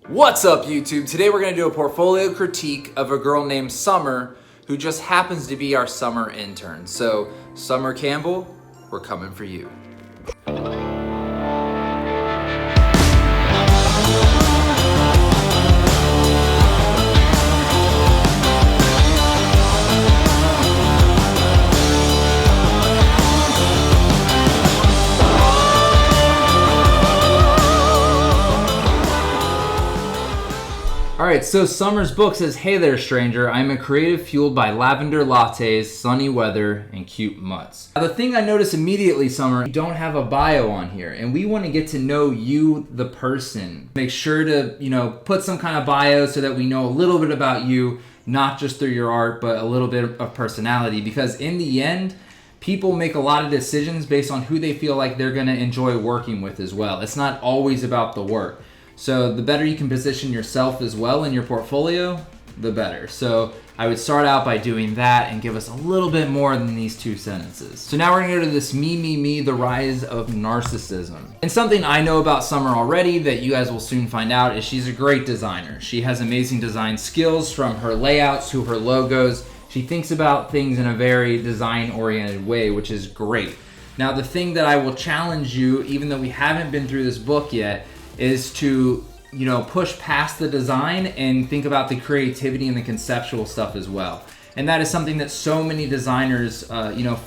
What's up, YouTube? Today we're going to do a portfolio critique of a girl named Summer who just happens to be our summer intern. So, Summer Campbell, we're coming for you. Alright, so Summer's book says, "Hey there, stranger. I'm a creative fueled by lavender lattes, sunny weather, and cute mutts." Now, the thing I noticed immediately, Summer, you don't have a bio on here, and we want to get to know you, the person. Make sure to, put some kind of bio so that we know a little bit about you, not just through your art, but a little bit of personality, because in the end, people make a lot of decisions based on who they feel like they're going to enjoy working with as well. It's not always about the work. So the better you can position yourself as well in your portfolio, the better. So I would start out by doing that and give us a little bit more than these two sentences. So now we're gonna go to this me, the rise of narcissism. And something I know about Summer already that you guys will soon find out is she's a great designer. She has amazing design skills, from her layouts to her logos. She thinks about things in a very design-oriented way, which is great. Now, the thing that I will challenge you, even though we haven't been through this book yet, is to push past the design and think about the creativity and the conceptual stuff as well. And that is something that so many designers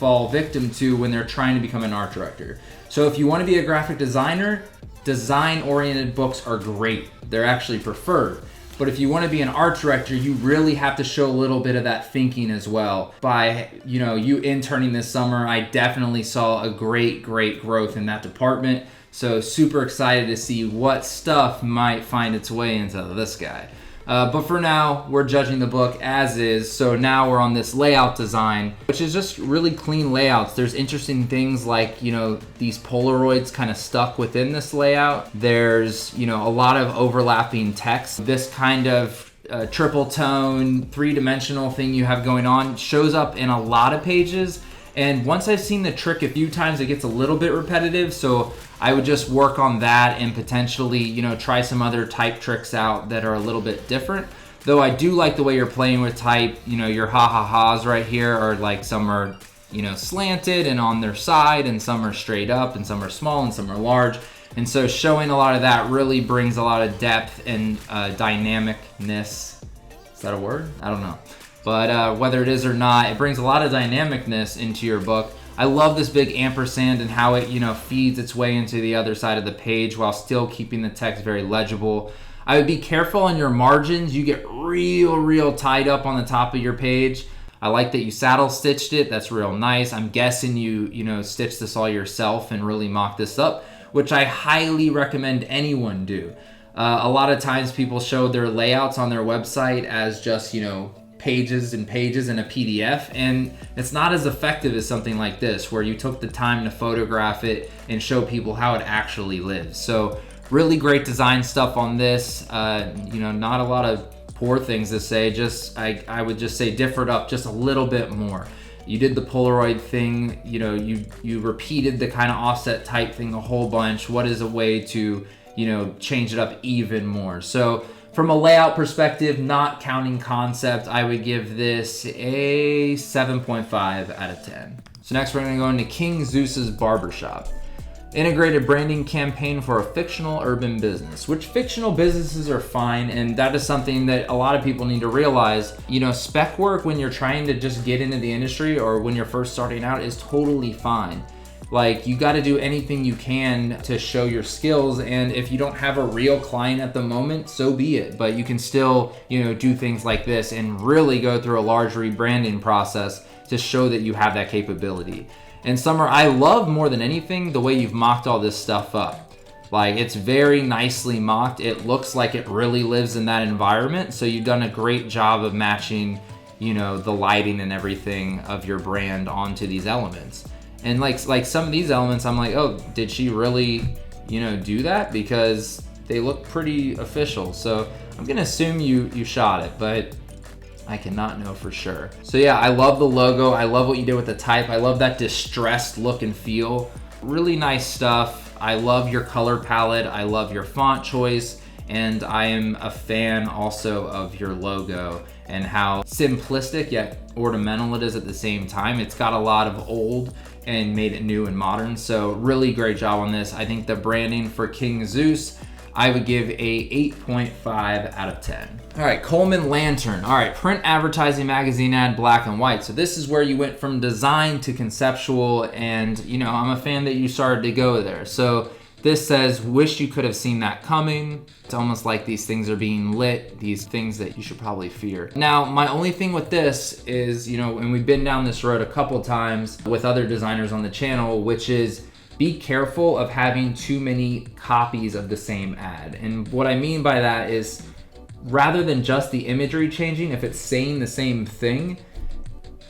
fall victim to when they're trying to become an art director. So if you want to be a graphic designer, design-oriented books are great. They're actually preferred. But if you want to be an art director, you really have to show a little bit of that thinking as well. By you interning this summer, I definitely saw a great growth in that department. So super excited to see what stuff might find its way into this guy. But for now, we're judging the book as is. So now we're on this layout design, which is just really clean layouts. There's interesting things like, these Polaroids kind of stuck within this layout. There's, a lot of overlapping text. This kind of triple tone, three-dimensional thing you have going on shows up in a lot of pages. And once I've seen the trick a few times, it gets a little bit repetitive. So I would just work on that and potentially, try some other type tricks out that are a little bit different. Though I do like the way you're playing with type. Your ha-ha-has right here are like, some are, slanted and on their side, and some are straight up, and some are small, and some are large. And so showing a lot of that really brings a lot of depth and dynamicness. Is that a word? I don't know. But whether it is or not, it brings a lot of dynamicness into your book. I love this big ampersand and how it, feeds its way into the other side of the page while still keeping the text very legible. I would be careful on your margins. You get real tied up on the top of your page. I like that you saddle stitched it. That's real nice. I'm guessing you stitched this all yourself and really mocked this up, which I highly recommend anyone do. A lot of times people show their layouts on their website as just, pages and pages in a PDF, and it's not as effective as something like this where you took the time to photograph it and show people how it actually lives. So really great design stuff on this. Not a lot of poor things to say, just I would just say differ it up just a little bit more. You did the Polaroid thing, you repeated the kind of offset type thing a whole bunch. What is a way to change it up even more? So from a layout perspective, not counting concept, I would give this a 7.5 out of 10. So next we're going to go into King Zeus's Barbershop. Integrated branding campaign for a fictional urban business, which fictional businesses are fine, and that is something that a lot of people need to realize. Spec work when you're trying to just get into the industry or when you're first starting out is totally fine. Like, you got to do anything you can to show your skills, and if you don't have a real client at the moment, so be it. But you can still, do things like this and really go through a large rebranding process to show that you have that capability. And Summer, I love more than anything the way you've mocked all this stuff up. Like, it's very nicely mocked. It looks like it really lives in that environment. So you've done a great job of matching, the lighting and everything of your brand onto these elements. And like some of these elements, I'm like, oh, did she really, do that? Because they look pretty official. So I'm gonna assume you shot it, but I cannot know for sure. So yeah, I love the logo. I love what you did with the type. I love that distressed look and feel. Really nice stuff. I love your color palette. I love your font choice. And I am a fan also of your logo and how simplistic yet ornamental it is at the same time. It's got a lot of old and made it new and modern. So really great job on this. I think the branding for King Zeus, I would give a 8.5 out of 10. All right, Coleman lantern. All right, print advertising magazine ad, black and white. So this is where you went from design to conceptual, and you know, I'm a fan that you started to go there. So this says, wish you could have seen that coming. It's almost like these things are being lit, these things that you should probably fear. Now, my only thing with this is, you know, and we've been down this road a couple times with other designers on the channel, which is be careful of having too many copies of the same ad. And what I mean by that is, rather than just the imagery changing, if it's saying the same thing,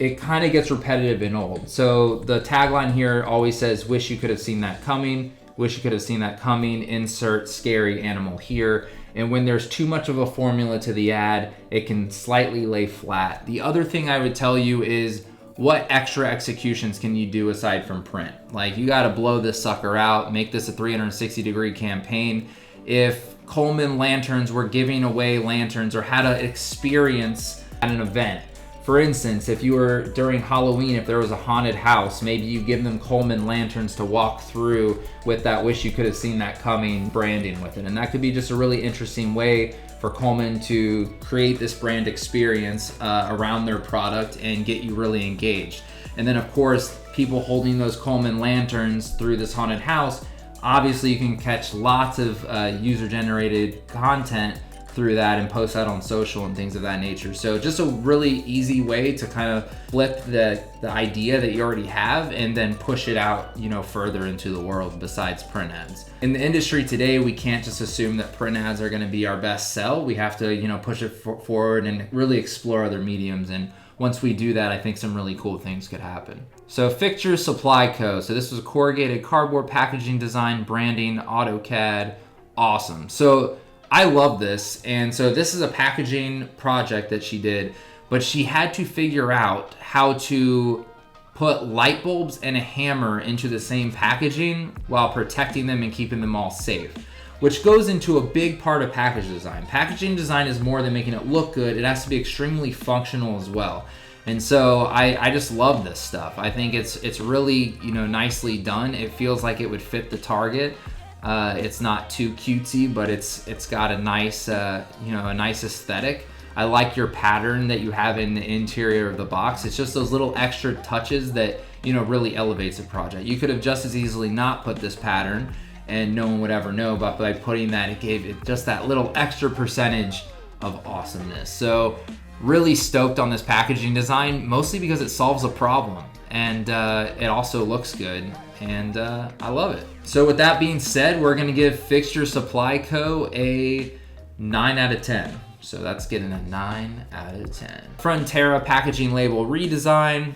it kind of gets repetitive and old. So the tagline here always says, wish you could have seen that coming. Wish you could have seen that coming, insert scary animal here. And when there's too much of a formula to the ad, it can slightly lay flat. The other thing I would tell you is, what extra executions can you do aside from print? Like, you gotta blow this sucker out, make this a 360-degree campaign. If Coleman lanterns were giving away lanterns or had an experience at an event, for instance, if you were during Halloween, if there was a haunted house, maybe you give them Coleman lanterns to walk through with that wish you could have seen that coming branding with it. And that could be just a really interesting way for Coleman to create this brand experience around their product and get you really engaged. And then of course, people holding those Coleman lanterns through this haunted house, obviously you can catch lots of user-generated content through that and post that on social and things of that nature. So just a really easy way to kind of flip the idea that you already have and then push it out, you know, further into the world besides print ads. In the industry today, we can't just assume that print ads are going to be our best sell. We have to, you know, push it forward and really explore other mediums. And once we do that, I think some really cool things could happen. So Fixture Supply Co. So this was a corrugated cardboard packaging design, branding, AutoCAD, awesome. So I love this. And so this is a packaging project that she did, but she had to figure out how to put light bulbs and a hammer into the same packaging while protecting them and keeping them all safe, which goes into a big part of package design. Packaging design is more than making it look good. It has to be extremely functional as well. And so I just love this stuff. I think it's really, you know, nicely done. It feels like it would fit the target. It's not too cutesy, but it's got a nice, you know, a nice aesthetic. I like your pattern that you have in the interior of the box. It's just those little extra touches that, you know, really elevates a project. You could have just as easily not put this pattern and no one would ever know, but by putting that, it gave it just that little extra percentage of awesomeness. So really stoked on this packaging design, mostly because it solves a problem and it also looks good, and I love it. So with that being said, we're gonna give Fixture Supply Co. a 9 out of 10. So that's getting a 9 out of 10. Frontera packaging label redesign.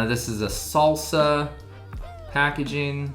This is a salsa packaging.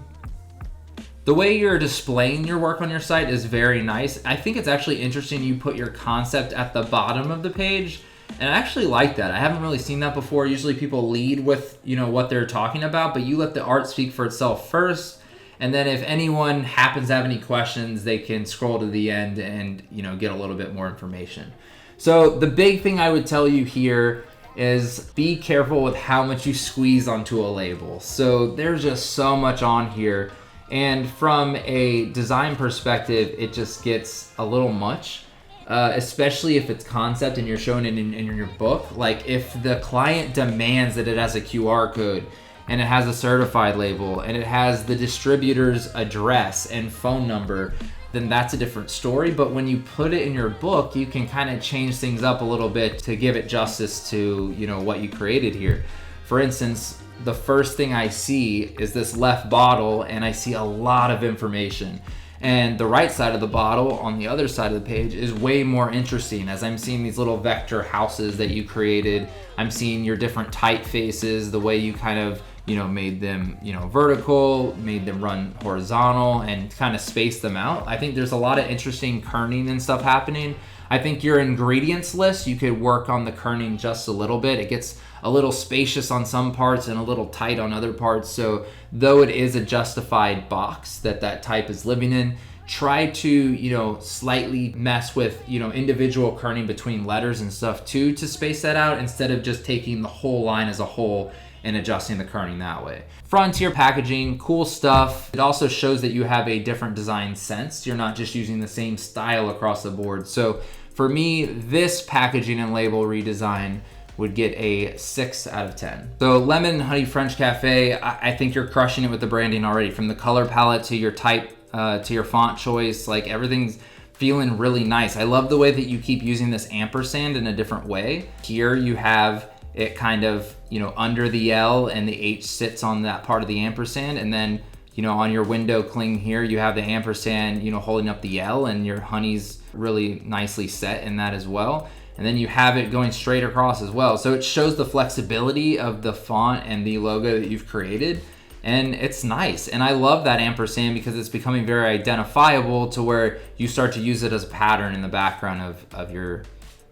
The way you're displaying your work on your site is very nice. I think it's actually interesting you put your concept at the bottom of the page. And I actually like that. I haven't really seen that before. Usually people lead with, you know, what they're talking about, but you let the art speak for itself first. And then if anyone happens to have any questions, they can scroll to the end and, you know, get a little bit more information. So the big thing I would tell you here is be careful with how much you squeeze onto a label. So there's just so much on here. And from a design perspective, it just gets a little much, especially if it's concept and you're showing it in your book. Like if the client demands that it has a QR code and it has a certified label and it has the distributor's address and phone number, then that's a different story. But when you put it in your book, you can kind of change things up a little bit to give it justice to, you know, what you created here. For instance, the first thing I see is this left bottle and I see a lot of information. And the right side of the bottle on the other side of the page is way more interesting, as I'm seeing these little vector houses that you created. I'm seeing your different typefaces, the way you kind of, you know, made them, you know, vertical, made them run horizontal and kind of spaced them out. I think there's a lot of interesting kerning and stuff happening. I think your ingredients list, you could work on the kerning just a little bit. It gets a little spacious on some parts and a little tight on other parts. So though it is a justified box that type is living in, try to, you know, slightly mess with, you know, individual kerning between letters and stuff too to space that out, instead of just taking the whole line as a whole and adjusting the kerning that way. Frontier packaging, cool stuff. It also shows that you have a different design sense. You're not just using the same style across the board. So for me, this packaging and label redesign would get a 6 out of 10. So Lemon and Honey French Cafe, I think you're crushing it with the branding already. From the color palette to your type, to your font choice, like everything's feeling really nice. I love the way that you keep using this ampersand in a different way. Here you have it kind of, you know, under the L, and the H sits on that part of the ampersand, and then, you know, on your window cling here, you have the ampersand, you know, holding up the L, and your honey's really nicely set in that as well. And then you have it going straight across as well. So it shows the flexibility of the font and the logo that you've created, and it's nice. And I love that ampersand because it's becoming very identifiable to where you start to use it as a pattern in the background of your,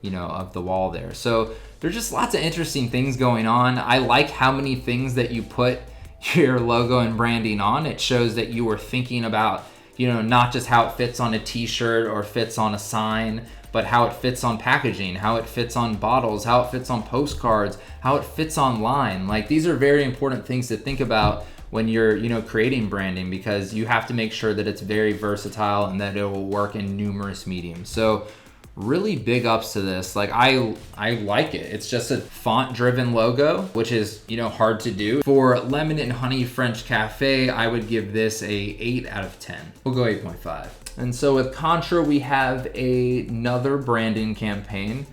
you know, of the wall there. So there's just lots of interesting things going on. I like how many things that you put your logo and branding on. It shows that you were thinking about, you know, not just how it fits on a t-shirt or fits on a sign, but how it fits on packaging, how it fits on bottles, how it fits on postcards, how it fits online. Like, these are very important things to think about when you're, you know, creating branding, because you have to make sure that it's very versatile and that it will work in numerous mediums. So really big ups to this. Like, I like it. It's just a font driven logo, which is, you know, hard to do. For Lemon and Honey French Cafe, I would give this a 8 out of 10. We'll go 8.5. And so with Contra, we have another branding campaign,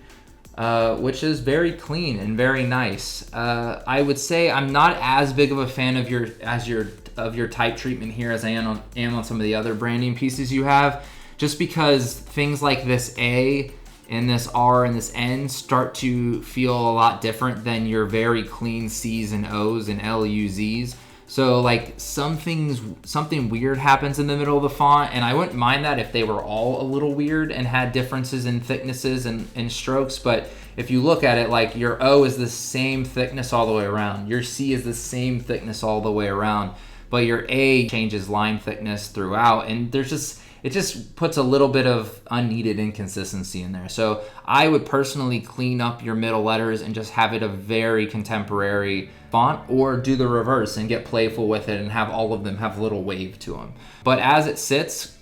which is very clean and very nice. I would say I'm not as big of a fan of your type treatment here as I am on some of the other branding pieces you have, just because things like this A and this R and this N start to feel a lot different than your very clean C's and O's and LUZs. So like something weird happens in the middle of the font, and I wouldn't mind that if they were all a little weird and had differences in thicknesses and strokes. But if you look at it, like, your O is the same thickness all the way around, your C is the same thickness all the way around, but your A changes line thickness throughout, and it just puts a little bit of unneeded inconsistency in there. So I would personally clean up your middle letters and just have it a very contemporary font, or do the reverse and get playful with it and have all of them have a little wave to them. But as it sits,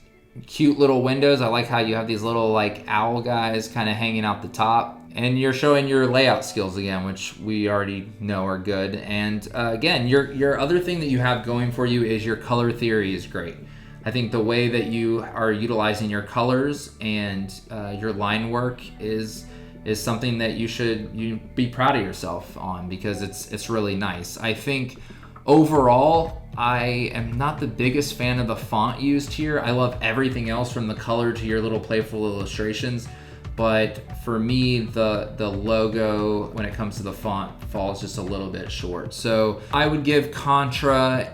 cute little windows. I like how you have these little like owl guys kind of hanging out the top. And you're showing your layout skills again, which we already know are good. And again, your other thing that you have going for you is your color theory is great. I think the way that you are utilizing your colors and your line work is something that you be proud of yourself on, because it's really nice. I think overall, I am not the biggest fan of the font used here. I love everything else from the color to your little playful illustrations. But for me, the logo, when it comes to the font, falls just a little bit short. So I would give Contra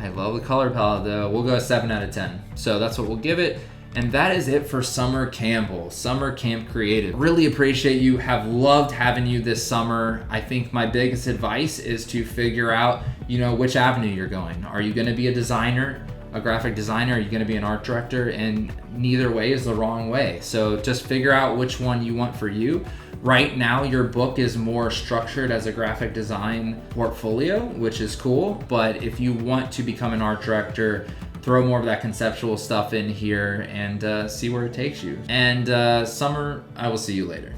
I love the color palette though. We'll go 7 out of 10. So that's what we'll give it. And that is it for Summer Campbell, Summer Camp Creative. Really appreciate you, have loved having you this summer. I think my biggest advice is to figure out, you know, which avenue you're going. Are you gonna be a designer, a graphic designer? Are you gonna be an art director? And neither way is the wrong way. So just figure out which one you want for you. Right now, your book is more structured as a graphic design portfolio, which is cool. But if you want to become an art director, throw more of that conceptual stuff in here and see where it takes you. And Summer, I will see you later.